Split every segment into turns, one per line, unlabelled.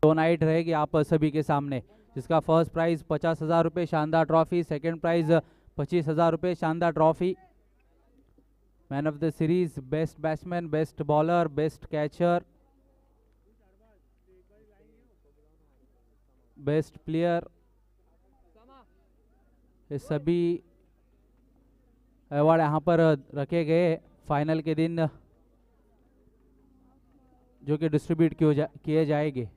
दो नाइट रहेगी आप सभी के सामने, जिसका फर्स्ट प्राइज 50,000 रुपये शानदार ट्रॉफी, सेकंड प्राइज 25,000 रुपये शानदार trophy, man of the series, best batsman, best bowler, best catcher, best player, ये सभी अवार्ड यहाँ पर रखे गए फाइनल के दिन, जो कि डिस्ट्रीब्यूट किए जाएंगे।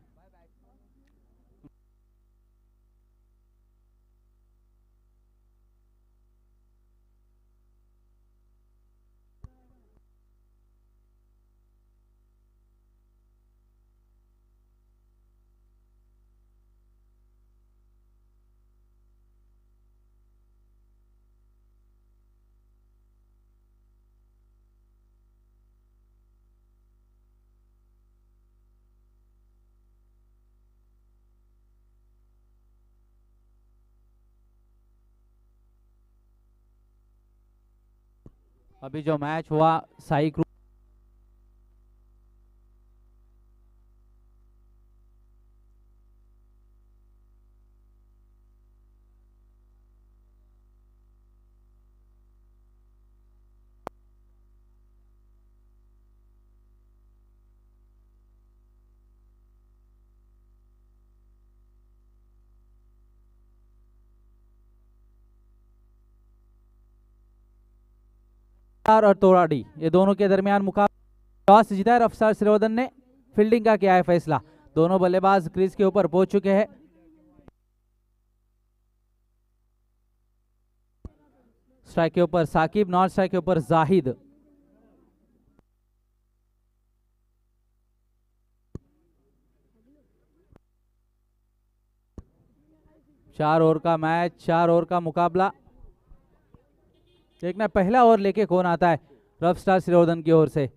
अभी जो मैच हुआ साई ग्रुप और तोराडी, ये दोनों के दरमियान मुकाबला, टॉस जीता है रफ्तार सिरोदन ने, फील्डिंग का क्या है फैसला, दोनों बल्लेबाज क्रीज के ऊपर पहुंच चुके हैं। स्ट्राइक के ऊपर साकिब, नॉन स्ट्राइक के ऊपर जाहिद। चार ओवर का मैच, 4 ओवर का मुकाबला, देखना पहला ओवर लेके कौन आता है रफ स्टार सिरोदन की ओर से।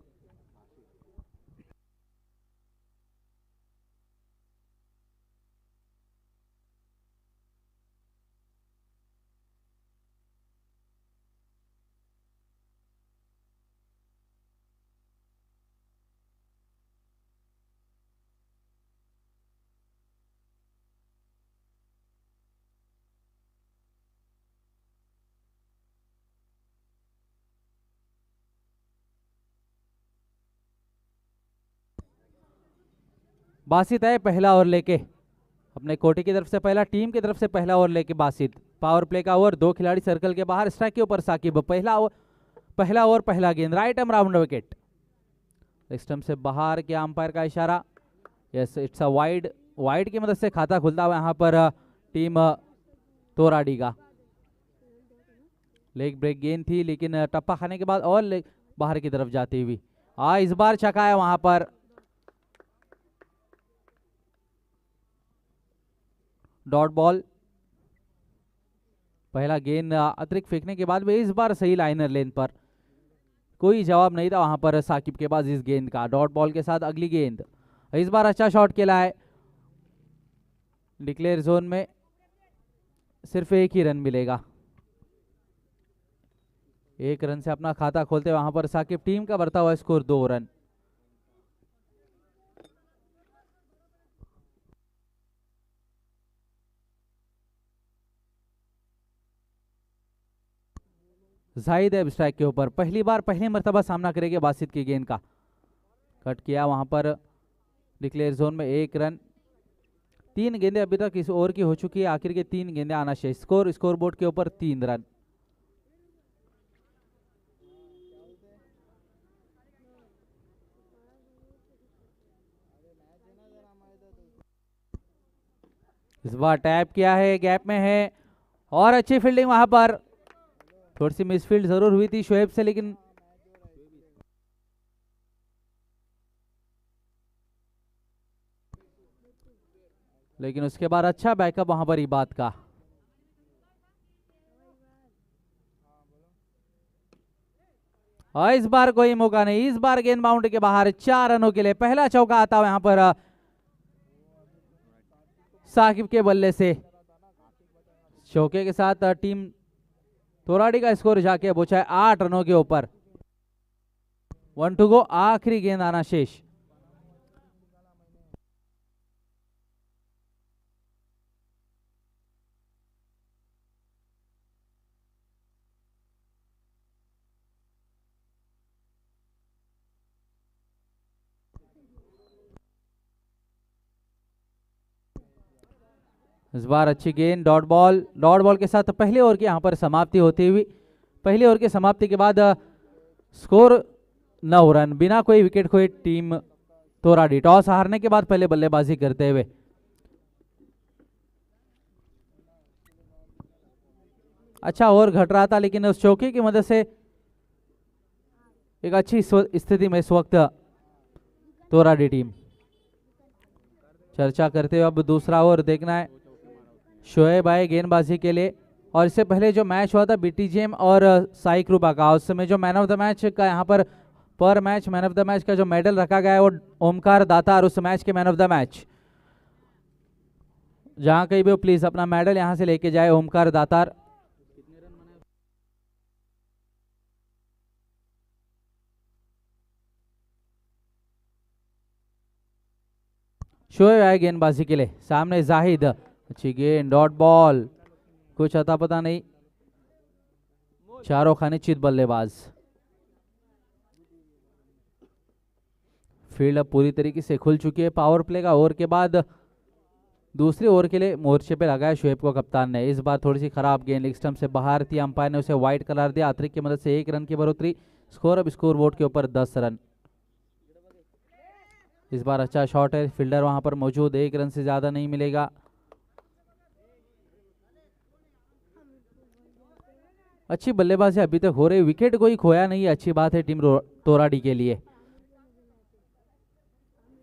बासित है पहला ओवर लेके, अपने कोटे की तरफ से पहला, टीम की तरफ से पहला ओवर लेके बासित। पावर प्ले का ओवर, 2 खिलाड़ी सर्कल के बाहर, स्ट्राइक के ऊपर साकिब, पहला ओवर पहला गेंद, right arm round wicket, stump से बाहर के अंपायर का इशारा, yes it's a wide, wide की मदद से खाता खुलता हुआ यहाँ पर टीम तोराडी का। लेग ब्रेक गेंद थी लेकिन टप्पा खाने के बाद और बाहर की तरफ जाती हुई, इस बार छक्का है वहां पर, डॉट बॉल। पहला गेंद अतिरिक्त फेंकने के बाद भी इस बार सही लाइनर लेन पर, कोई जवाब नहीं था वहां पर साकिब के पास इस गेंद का। डॉट बॉल के साथ अगली गेंद, इस बार अच्छा शॉट खेला है, डिक्लेयर जोन में सिर्फ एक ही रन मिलेगा, 1 रन से अपना खाता खोलते वहां पर साकिब, टीम का बढ़ता हुआ स्कोर 2 रन। जाहिद है स्ट्राइक के ऊपर, पहली मर्तबा सामना करेंगे बासित की गेंद का, कट किया वहां पर डिक्लेयर जोन में 1 रन। 3 गेंदें अभी तक इस ओवर की हो चुकी है, आखिर के 3 गेंदें आना शेष, स्कोर बोर्ड के ऊपर 3 रन। इस बार टैप किया है, गैप में है, और अच्छी फील्डिंग वहां पर, थोड़ी सी मिसफील्ड जरूर हुई थी शोएब से, लेकिन उसके बाद अच्छा बैकअप वहां पर इबाद का। और इस बार कोई मौका नहीं, इस बार गेंद बाउंड्री के बाहर, 4 रनों के लिए पहला चौका आता है यहां पर साकिब के बल्ले से। चौके के साथ टीम तोराडी का स्कोर जाके पहुंचा है 8 रनों के ऊपर। 1 टू गो, आखिरी गेंद आना शेष। इस बार अच्छी गेंद, डॉट बॉल के साथ पहले ओवर की यहाँ पर समाप्ति होती हुई। पहले ओवर की समाप्ति के बाद स्कोर 9 रन, बिना कोई विकेट खोए टीम तोराडी टॉस हारने के बाद पहले बल्लेबाजी करते हुए। अच्छा ओवर घट रहा था, लेकिन उस चौके की मदद से एक अच्छी स्थिति में इस वक्त तोराडी टीम। चर्चा करते हुए अब दूसरा ओवर देखना है शोएब आए गेंदबाजी के लिए। और इससे पहले जो मैच हुआ था बीटीजीएम और साई कृपा का, उस समय जो मैन ऑफ द मैच का यहाँ पर match man of the match का जो मेडल रखा गया है वो ओमकार दातार, उस मैच के मैन ऑफ द मैच। जहां कहीं भी हो प्लीज अपना मेडल यहां से लेके जाए ओमकार दातार। शोएब आए गेंदबाजी के लिए, सामने जाहिद, अच्छी गेंद, डॉट बॉल, कुछ अता पता नहीं, चारों खाने चित बल्लेबाज। फील्ड अब पूरी तरीके से खुल चुकी है। पावर प्ले का ओवर के बाद दूसरे ओवर के लिए मोर्चे पे लगाया शोएब को कप्तान ने। इस बार थोड़ी सी खराब गेंद लेग स्टंप से बाहर थी, अंपायर ने उसे वाइड करार दिया। अतिरिक्त की मदद से 1 रन की बढ़ोतरी। स्कोर अब स्कोर बोर्ड के ऊपर 10 रन। इस बार अच्छा शॉट है, फील्डर वहां पर मौजूद, 1 रन से ज्यादा नहीं मिलेगा। अच्छी बल्लेबाजी अभी तक हो रही, विकेट कोई खोया नहीं, अच्छी बात है टीम तोराडी के लिए।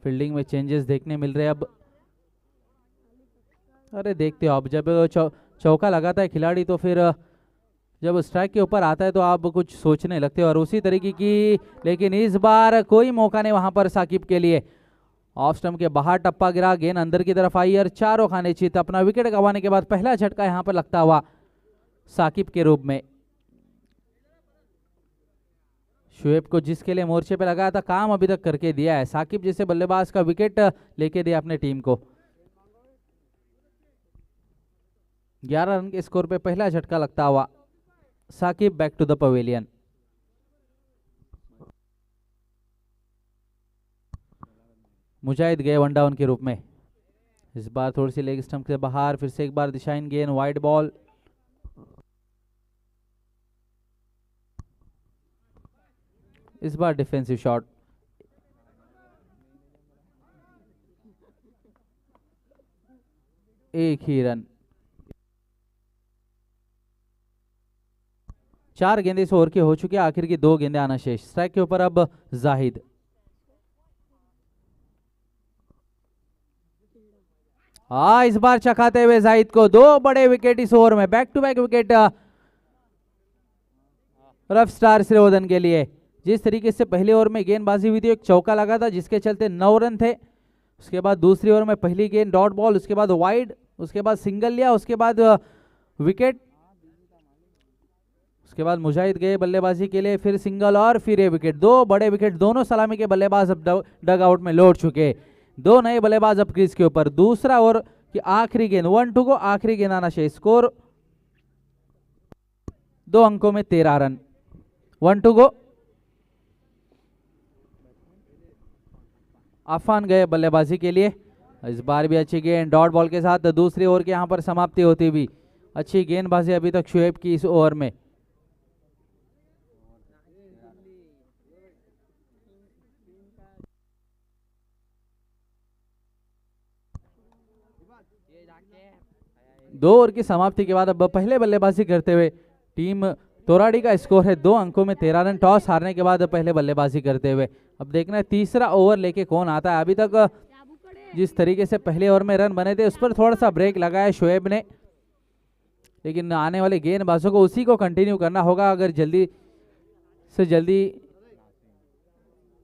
फील्डिंग में चेंजेस देखने मिल रहे हैं अब। अरे देखते हो, अब जब चौका लगाता है खिलाड़ी तो फिर जब स्ट्राइक के ऊपर आता है तो आप कुछ सोचने लगते हो, और उसी तरीके की। लेकिन इस बार कोई मौका नहीं वहां पर साकिब के लिए। ऑफ स्टंप के बाहर टप्पा गिरा, गेंद अंदर की तरफ आई और चारों खाने चित। अपना विकेट गंवाने के बाद पहला झटका यहां पर लगता हुआ साकिब के रूप में। शोएब को जिसके लिए मोर्चे पे लगाया था, काम अभी तक करके दिया है। साकिब जैसे बल्लेबाज का विकेट लेके दिया अपने टीम को। 11 रन के स्कोर पे पहला झटका लगता हुआ Sakib back to the pavilion. Mujahid गए 1 डाउन के रूप में। इस बार थोड़ी सी लेग स्टंप से बाहर, फिर से एक बार दिशाइन गेंद, वाइड बॉल। इस बार डिफेंसिव शॉट, एक ही रन। 4 गेंदे इस ओवर की हो चुकी है, आखिर की 2 गेंदे आना शेष। स्ट्राइक के ऊपर अब जाहिद। इस बार चखाते हुए जाहिद को 2 बड़े विकेट इस ओवर में, back to back wicket rough star Shrivardhan के लिए। जिस तरीके से पहले ओवर में गेंदबाजी हुई थी, एक चौका लगा था जिसके चलते 9 रन थे। उसके बाद दूसरी ओवर में पहली गेंद डॉट बॉल, उसके बाद वाइड, उसके बाद सिंगल लिया, उसके बाद विकेट। उसके बाद मुजाहिद गए बल्लेबाजी के लिए, फिर सिंगल और फिर ये विकेट। 2 बड़े विकेट, दोनों सलामी के बल्लेबाज अब डग आउट में लौट चुके। 2 नए बल्लेबाज अब क्रीज के ऊपर। दूसरा ओवर की आखिरी गेंद, 1-2 को आखिरी गेंद आना शेष। स्कोर 2 अंकों में 13 रन। 1-2 को अफान गए बल्लेबाजी के लिए। इस बार भी अच्छी गेंद डॉट बॉल के साथ दूसरी ओवर की यहां पर समाप्ति होती हुई। अच्छी गेंदबाजी अभी तक शोएब की इस ओवर में। दो ओवर की समाप्ति के बाद अब पहले बल्लेबाजी करते हुए टीम तोराडी का स्कोर है 2 अंकों में 13 रन। टॉस हारने के बाद पहले बल्लेबाजी करते हुए अब देखना है तीसरा ओवर लेके कौन आता है। अभी तक जिस तरीके से पहले ओवर में रन बने थे उस पर थोड़ा सा ब्रेक लगाया शोएब ने, लेकिन आने वाले गेंदबाजों को उसी को कंटिन्यू करना होगा अगर जल्दी से जल्दी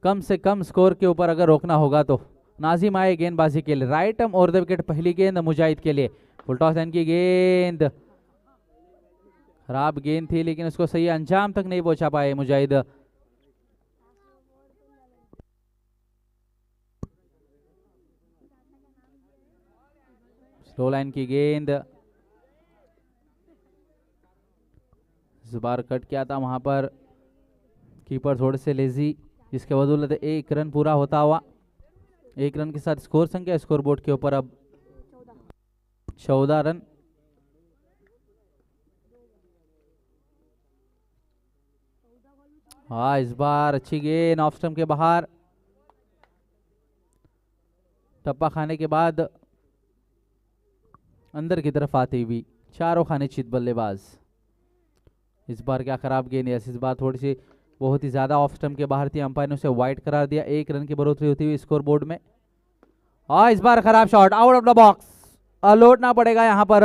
कम से कम स्कोर के ऊपर अगर रोकना होगा तो। नाजिम आए गेंदबाजी के लिए, राइट आर्म और द विकेट। पहली गेंद मुजाहिद के लिए, फुल टॉस लाइन की गेंद, खराब गेंद थी लेकिन उसको सही अंजाम तक नहीं पहुंचा पाए मुजाहिद। स्लो लाइन की गेंद, इस बार कट किया था वहां पर कीपर थोड़े से लेजी, जिसके बदौलत 1 रन पूरा होता हुआ। 1 रन के साथ स्कोर संख्या स्कोर बोर्ड के ऊपर अब 14 रन। हाँ, इस बार अच्छी गेंद ऑफ स्टंप के बाहर, टप्पा खाने के बाद अंदर की तरफ आती हुई, चारों खाने चित बल्लेबाज। इस बार क्या खराब गेंद है, इस बार थोड़ी सी बहुत ही ज्यादा ऑफ स्टंप के बाहर थी, अंपायर ने उसे वाइड करार दिया। 1 रन की बढ़ोतरी होती हुई स्कोर बोर्ड में। और इस बार खराब shot, out of the box, लौटना पड़ेगा यहाँ पर।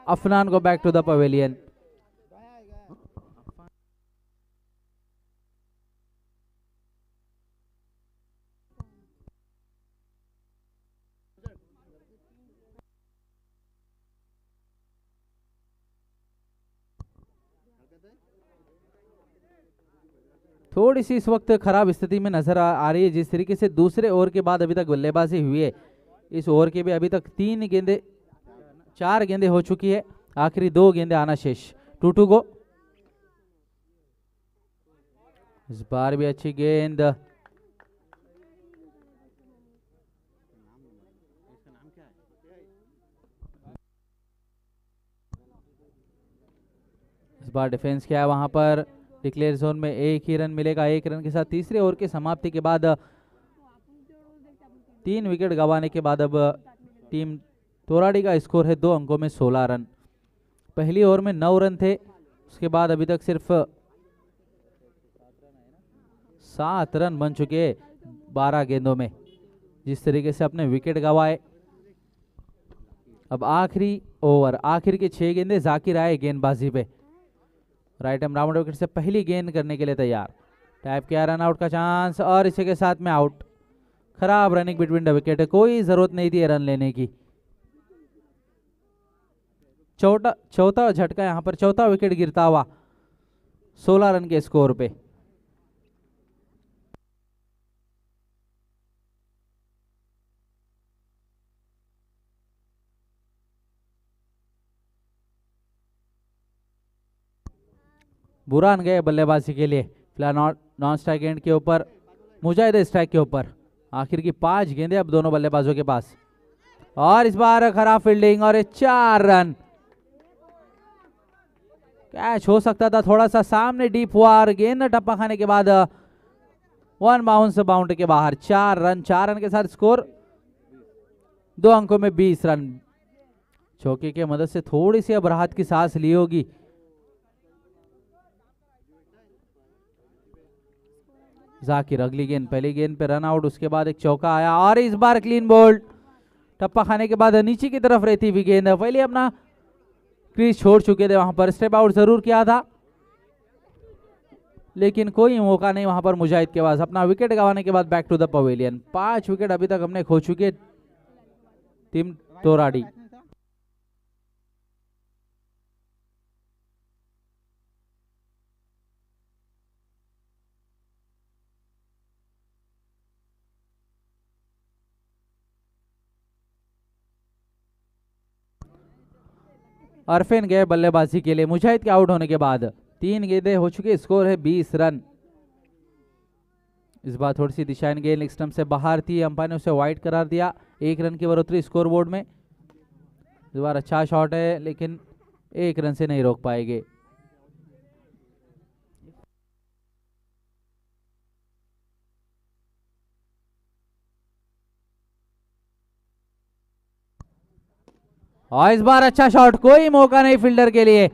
अफनान को बैक टू द पवेलियन। थोड़ी सी इस वक्त खराब स्थिति में नजर आ रही है। जिस तरीके से दूसरे ओवर के बाद अभी तक बल्लेबाजी हुई है, इस ओवर के भी अभी तक 4 गेंदें हो चुकी है, आखिरी 2 गेंदें आना शेष। 2-2 गो। इस बार भी अच्छी गेंद, इस बार डिफेंस किया है वहां पर। डिक्लेयर जोन में 1 ही रन मिलेगा। 1 रन के साथ तीसरे ओवर की समाप्ति के बाद 3 विकेट गंवाने के बाद अब टीम तोराड़ी का स्कोर है 2 अंकों में 16 रन। पहली ओवर में 9 रन थे, उसके बाद अभी तक सिर्फ 7 रन बन चुके 12 गेंदों में। जिस तरीके से अपने विकेट गंवाए, अब आखिरी ओवर, आखिर के 6 गेंदें जाकिर आए गेंदबाजी पे। राइट एम राउंड विकेट से पहली गेंद करने के लिए तैयार। टैप किया, रन आउट का चांस, और इसी के साथ में आउट। खराब रनिंग बिटवीन द विकेट, कोई जरूरत नहीं थी रन लेने की। चौथा झटका यहां पर, चौथा विकेट गिरता हुआ 16 रन के स्कोर पे। बुरान गए बल्लेबाजी के लिए। फिलहाल नॉन स्ट्राइक एंड के ऊपर, मुजाहिद स्ट्राइक के ऊपर। आखिर की 5 गेंदें अब दोनों बल्लेबाजों के पास, और इस बार खराब फील्डिंग और 4 रन। कैच हो सकता था, थोड़ा सा सामने डीप हुआ और गेंद टप्पा खाने के बाद 1 बाउंस बाउंड्री के बाहर। 4 रन, 4 रन के साथ स्कोर 2 अंकों में 20 रन। चौके की मदद से थोड़ी सी अब राहत की सांस ली होगी। जाकिर अगली गेंद, पहली गेंद पे रन आउट, उसके बाद एक चौका आया, और इस बार क्लीन बोल्ड। टप्पा खाने के बाद नीचे की तरफ रहती हुई गेंद, पहले अपना क्रीज छोड़ चुके थे, वहां पर स्टेप आउट जरूर किया था, लेकिन कोई मौका नहीं वहां पर मुजाहिद के पास। अपना विकेट गंवाने के बाद back to the pavilion. 5 wicket अभी तक हमने खो चुके टीम तोराड़ी। अरफिन गए बल्लेबाजी के लिए मुजाहिद के आउट होने के बाद। 3 गेंदें हो चुकी, स्कोर है 20 रन। इस बार थोड़ी सी दिशाहीन गेंद लेग स्टंप से बाहर थी, अंपायर ने उसे वाइड करार दिया। 1 रन की बढ़ोतरी स्कोर बोर्ड में। इस बार अच्छा शॉट है, लेकिन 1 रन से नहीं रोक पाएंगे। और इस बार अच्छा शॉट, कोई मौका नहीं फील्डर के लिए।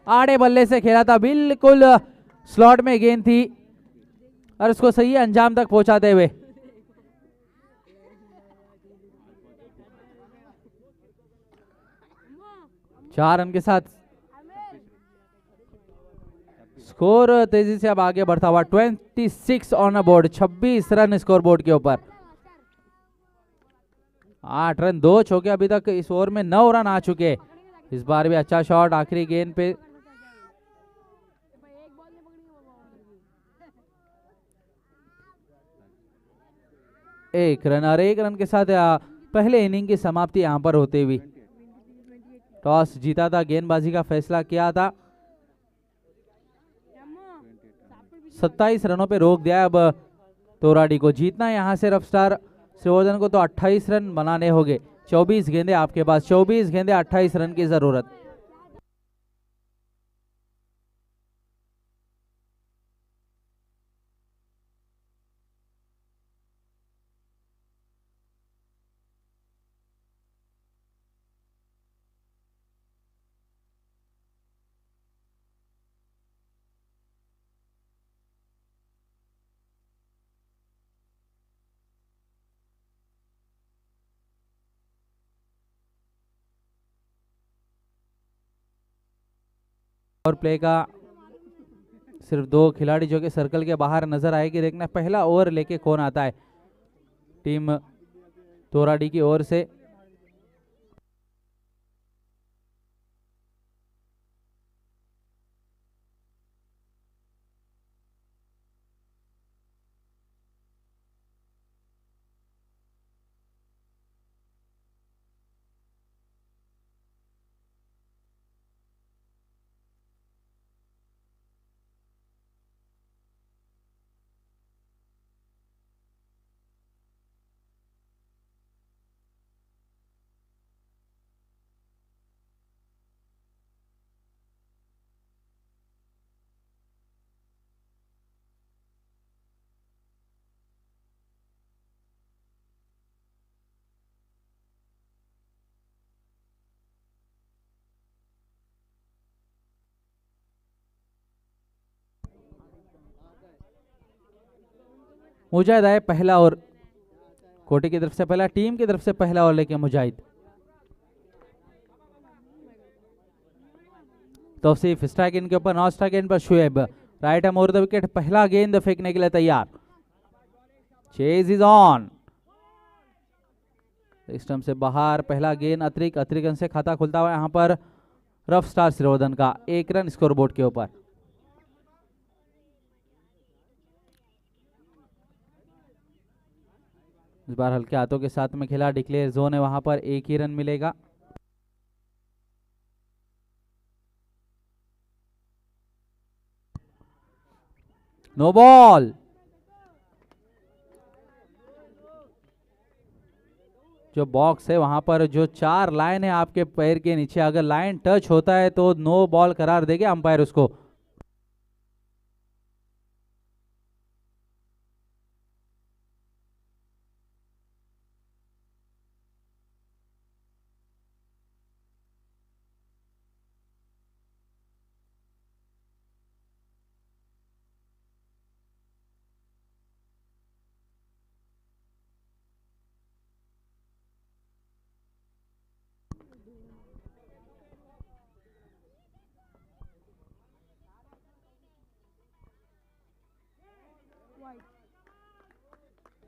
आड़े बल्ले से खेला था, बिल्कुल स्लॉट में गेंद थी, और उसको सही अंजाम तक पहुंचाते हुए चार रन के साथ स्कोर तेजी से अब आगे बढ़ता हुआ। 26 on board, 26 run score board के ऊपर। 8 रन, 2 चौके अभी तक इस ओवर में 9 रन आ चुके। इस बार भी अच्छा शॉट, आखिरी गेंद पे एक रन, और 1 रन के साथ पहले इनिंग की समाप्ति यहां पर होते हुई। टॉस जीता था, गेंदबाजी का फैसला किया था। 27 रनों पे रोक दिया है अब तोराडी को। जीतना है यहाँ से रफ स्टार श्रीवर्धन को तो 28 रन बनाने होंगे। 24 गेंदे आपके पास, 24 गेंदे 28 रन की जरूरत। और प्ले का सिर्फ 2 खिलाड़ी जो कि सर्कल के बाहर नजर आएगी। देखना पहला ओवर लेके कौन आता है टीम तोराडी की ओर से। मुजाहिद आए पहला ओवर कोटी की तरफ से, पहला टीम की तरफ से पहला ओवर लेके मुजाहिद। तौसीफ स्ट्राइक इन के ऊपर, नॉन स्ट्राइक इन पर Shoaib. Right ham over the wicket, पहला गेंद फेंकने के लिए तैयार। चेज इज ऑन, स्टंप से बाहर पहला गेंद अतिरिक्त, अतिरिक्त रन से खाता खुलता हुआ यहाँ पर रफ स्टार श्रीवर्धन का। 1 रन स्कोरबोर्ड के ऊपर। इस बार हल्के हाथों के साथ में खेला, डिक्लेयर जोन है वहां पर, 1 ही रन मिलेगा। No ball. जो बॉक्स है वहां पर जो 4 लाइन है आपके पैर के नीचे, अगर लाइन टच होता है तो नो बॉल करार देंगे अंपायर उसको।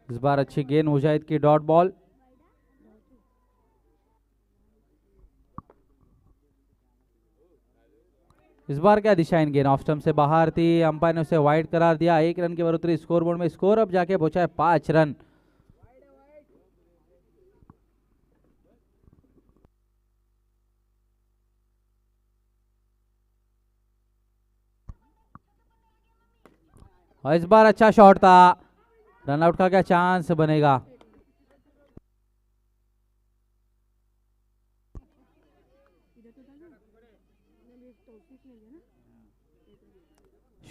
इस बार अच्छी गेंद मुजाहिद की, डॉट बॉल। इस बार क्या दिशा इन गेंद ऑफ स्टंप से बाहर थी, अंपायर ने उसे वाइड करार दिया। 1 रन की बढ़ोतरी स्कोरबोर्ड में, स्कोर अब जाके पहुंचा है 5 रन। और इस बार अच्छा शॉट था, रनआउट का क्या चांस बनेगा।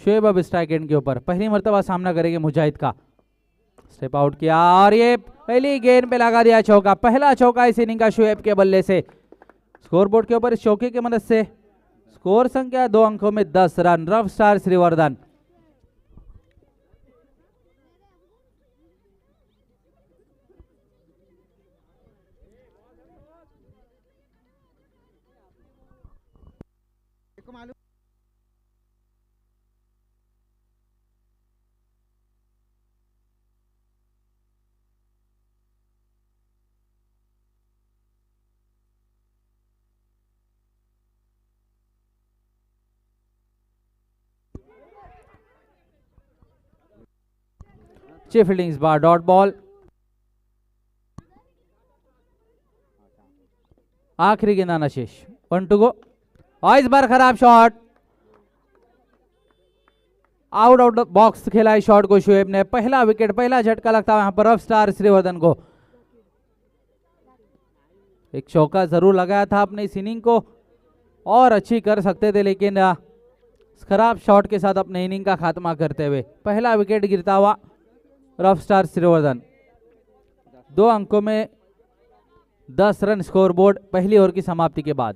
शुएब अब स्ट्राइक एंड के ऊपर, पहली मर्तबा सामना करेंगे मुजाहिद का। स्टेप आउट किया और ये पहली गेंद पे लगा दिया चौका। पहला चौका इस इनिंग का शुएब के बल्ले से। स्कोरबोर्ड के ऊपर इस चौके की मदद से स्कोर संख्या 2 अंकों में 10 रन। Rough star Shrivardhan. अच्छी फील्डिंग इस बार, डॉट बॉल। आखिरी गेंद आना शेष, 1 टू गो। और इस बार खराब शॉट, आउट आउट बॉक्स खेला है शॉट को शुएब ने। पहला विकेट, पहला झटका लगता है यहाँ पर रफ स्टार श्रीवर्धन को। एक चौका जरूर लगाया था अपने इस इनिंग को और अच्छी कर सकते थे, लेकिन खराब शॉट के साथ अपने इनिंग का खात्मा करते हुए पहला विकेट गिरता हुआ रफ स्टार श्रीवर्धन। 2 अंकों में 10 रन स्कोरबोर्ड पहली ओवर की समाप्ति के बाद।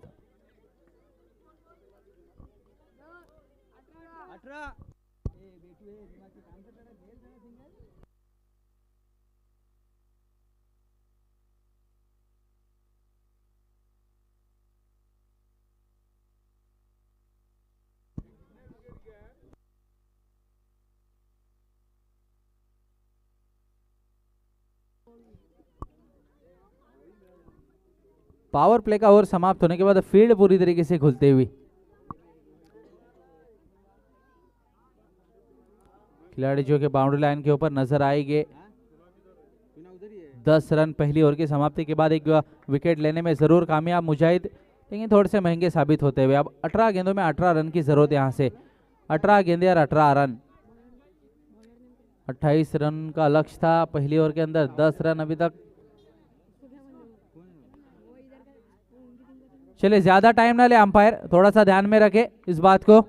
पावर प्ले का ओवर समाप्त होने के बाद फील्ड पूरी तरीके से खुलते हुई खिलाड़ी जो कि बाउंड्री लाइन के ऊपर नजर आएंगे। 10 रन पहली ओवर की समाप्ति के बाद एक विकेट लेने में जरूर कामयाब मुजाहिद, लेकिन थोड़े से महंगे साबित होते हुए। अब 18 गेंदों में 18 रन की जरूरत है यहाँ से। 18 गेंदे और 18 रन। 28 रन का लक्ष्य था पहली ओवर के अंदर, 10 रन अभी तक। चलिए ज्यादा टाइम ना ले अंपायर, थोड़ा सा ध्यान में रखे इस बात को।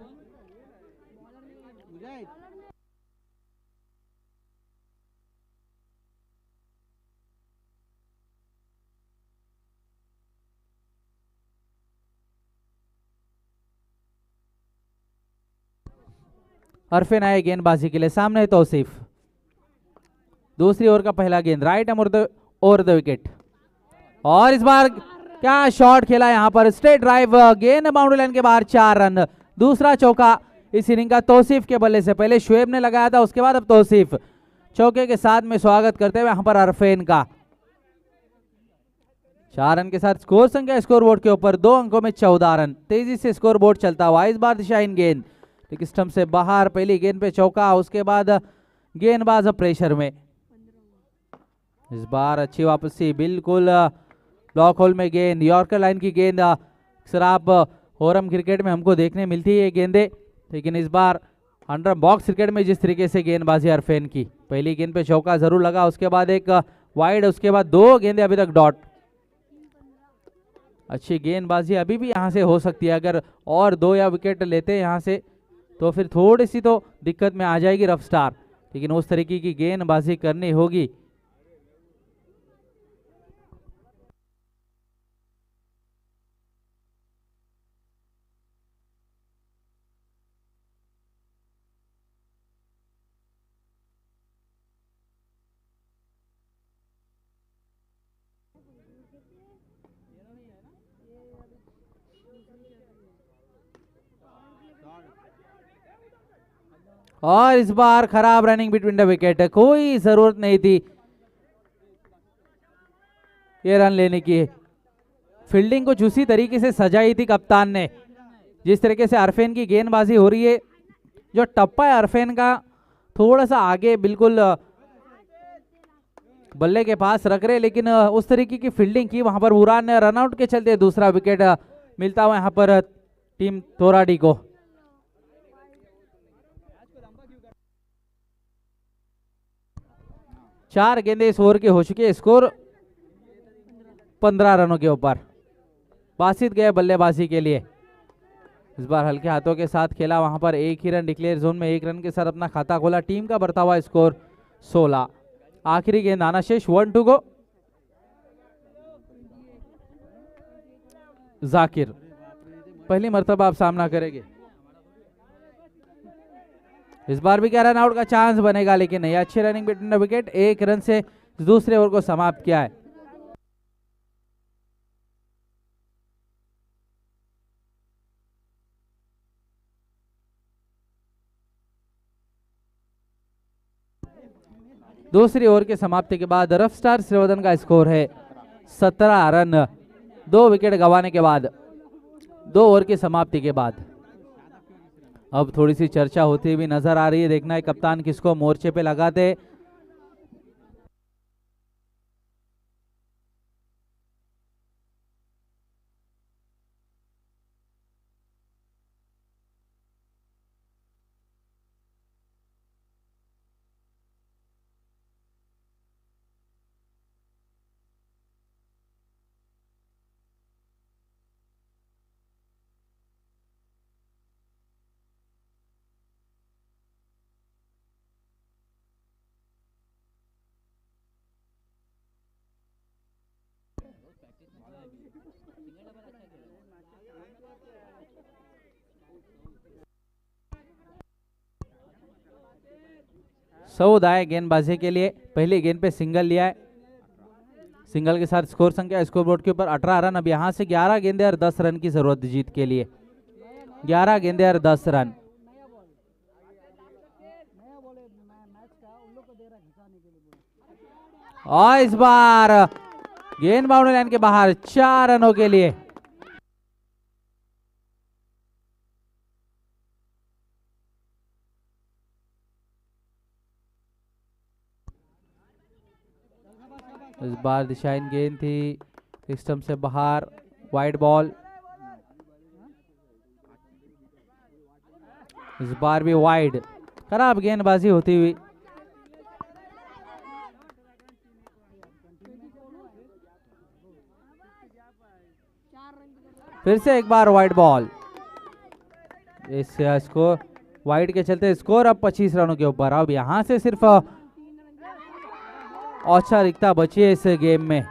अरफिन आए गेंदबाजी के लिए, सामने तौसीफ। दूसरी ओवर का पहला गेंद राइट ओवर द विकेट, और इस बार क्या शॉट खेला यहां पर, स्ट्रेट ड्राइव, गेंद बाउंड्री लाइन के बाहर, 4 रन। दूसरा चौका इस इनिंग का तौसीफ के बल्ले से। पहले शुएब ने लगाया था, उसके बाद अब तौसीफ। चौके के साथ में स्वागत करते हुए यहां पर अरफेन का। 4 रन के साथ स्कोर संख्या स्कोरबोर्ड के ऊपर 2 अंकों में 14 रन। तेजी से स्कोरबोर्ड चलता हुआ इस बार दिशाहीन गेंद, लेकिन स्टंप से बाहर। पहली गेंद पे चौका, उसके बाद गेंदबाज प्रेशर में। इस बार अच्छी वापसी, बिल्कुल ब्लॉक होल में गेंद, यॉर्कर लाइन की गेंद। शराब होरम क्रिकेट में हमको देखने मिलती है ये गेंदें, लेकिन इस बार अंडर बॉक्स क्रिकेट में जिस तरीके से गेंदबाजी अरफेन की, पहली गेंद पे चौका जरूर लगा, उसके बाद एक वाइड, उसके बाद 2 गेंदें अभी तक डॉट। अच्छी गेंदबाजी अभी भी यहां से हो सकती है, अगर और 2 या विकेट लेते हैं यहां से तो फिर थोड़ी सी तो दिक्कत में आ जाएगी रफ स्टार, लेकिन उस तरीके की गेंदबाजी करनी होगी। और इस बार खराब रनिंग बिटवीन द विकेट, कोई जरूरत नहीं थी ये रन लेने की। फील्डिंग को उसी तरीके से सजाई थी कप्तान ने, जिस तरीके से अरफेन की गेंदबाजी हो रही है। जो टप्पा है अरफेन का थोड़ा सा आगे बिल्कुल बल्ले के पास रख रहे, लेकिन उस तरीके की फील्डिंग की वहां पर बुरान ने। रनआउट के चलते दूसरा विकेट मिलता हुआ यहां पर टीम तोराडी को। चार गेंदे इस ओवर के हो चुके हैं, स्कोर 15 रनों के ऊपर। बासित गए बल्लेबाजी के लिए, इस बार हल्के हाथों के साथ खेला, वहां पर 1 ही रन डिक्लेयर जोन में 1 रन के साथ अपना खाता खोला। टीम का बढ़ता हुआ स्कोर 16। आखिरी गेंद आना शेष, 1 टू गो। जाकिर पहली मर्तबा आप सामना करेंगे, इस बार भी क्या रन आउट का चांस बनेगा, लेकिन नहीं। अच्छी running between the wicket, 1 run से दूसरे ओवर को समाप्त किया है। दूसरी ओवर के समाप्ति के बाद रफ स्टार श्रीवर्धन का स्कोर है 17 रन, 2 विकेट गंवाने के बाद, 2 ओवर की समाप्ति के बाद। अब थोड़ी सी चर्चा होती हुई नजर आ रही है, देखना है कप्तान किसको मोर्चे पे लगाते। सऊद आए गेंदबाजी के लिए, पहली गेंद पे सिंगल लिया है। सिंगल के साथ स्कोर संख्या स्कोर बोर्ड के ऊपर 18 रन। अब यहां से 11 गेंदे और 10 रन की जरूरत जीत के लिए। 11 गेंदे और 10 रन। और इस बार गेंद बाउंड्री लाइन के बाहर 4 रनों के लिए। इस बार दिशाहीन गेंद थी, सिस्टम से बाहर, वाइड बॉल। इस बार भी वाइड, खराब गेंदबाजी होती हुई। फिर से एक बार वाइड बॉल। इस स्कोर वाइड के चलते स्कोर अब 25 रनों के ऊपर। अब यहां से सिर्फ औपचारिकता बची है इस गेम में।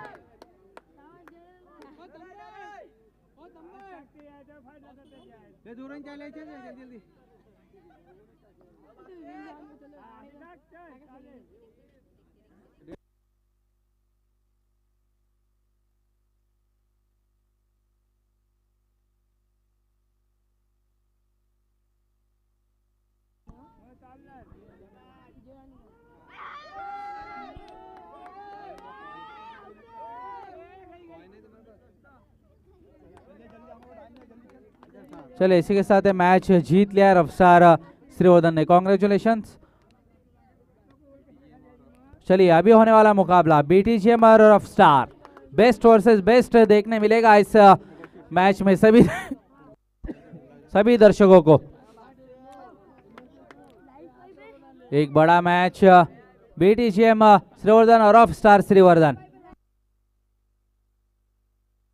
चले, इसी के साथ मैच जीत लिया रफ्तार श्रीवर्धन ने। कॉन्ग्रेचुलेशंस। चलिए, अभी होने वाला मुकाबला बीटीजीएम और रफ्तार, बेस्ट वर्सेस बेस्ट देखने मिलेगा इस मैच में सभी सभी दर्शकों को। एक बड़ा मैच बीटीजीएम श्रीवर्धन और रफ्तार श्रीवर्धन।